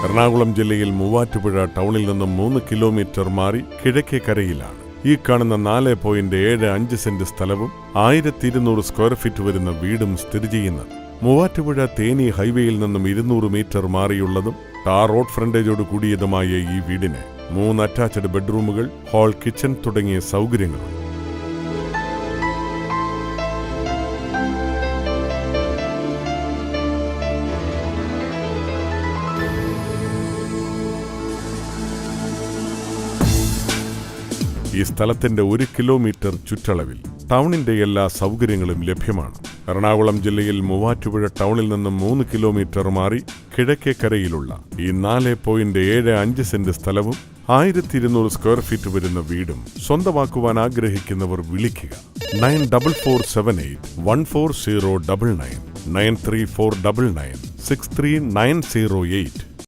എറണാകുളം ജില്ലയിൽ മൂവാറ്റുപുഴ ടൗണിൽ നിന്നും 3 കിലോമീറ്റർ മാറി കിഴക്കേക്കരയിലാണ് ഈ കാണുന്ന 4.75 സെന്റ് സ്ഥലവും 1200 സ്ക്വയർ ഫീറ്റ് വരുന്ന വീടും സ്ഥിതി ചെയ്യുന്നത്. മൂവാറ്റുപുഴ തേനി ഹൈവേയിൽ നിന്നും 200 മീറ്റർ മാറിയുള്ളതും ടാർ റോഡ് ഫ്രണ്ടേജോട് കൂടിയതുമായ ഈ വീടിന് 3 അറ്റാച്ച്ഡ് ബെഡ്റൂമുകൾ, ഹാൾ, കിച്ചൺ തുടങ്ങിയ സൗകര്യങ്ങളുണ്ട്. ഈ സ്ഥലത്തിന്റെ 1 കിലോമീറ്റർ ചുറ്റളവിൽ ടൗണിന്റെ എല്ലാ സൗകര്യങ്ങളും ലഭ്യമാണ്. എറണാകുളം ജില്ലയിൽ മൂവാറ്റുപുഴ ടൗണിൽ നിന്നും 3 കിലോമീറ്റർ മാറി കിഴക്കേക്കരയിലുള്ള ഈ 4.75 സെന്റ് സ്ഥലവും 1200 സ്ക്വയർ ഫീറ്റ് വരുന്ന വീടും സ്വന്തമാക്കുവാൻ ആഗ്രഹിക്കുന്നവർ വിളിക്കുക 9448140999 93499 63908.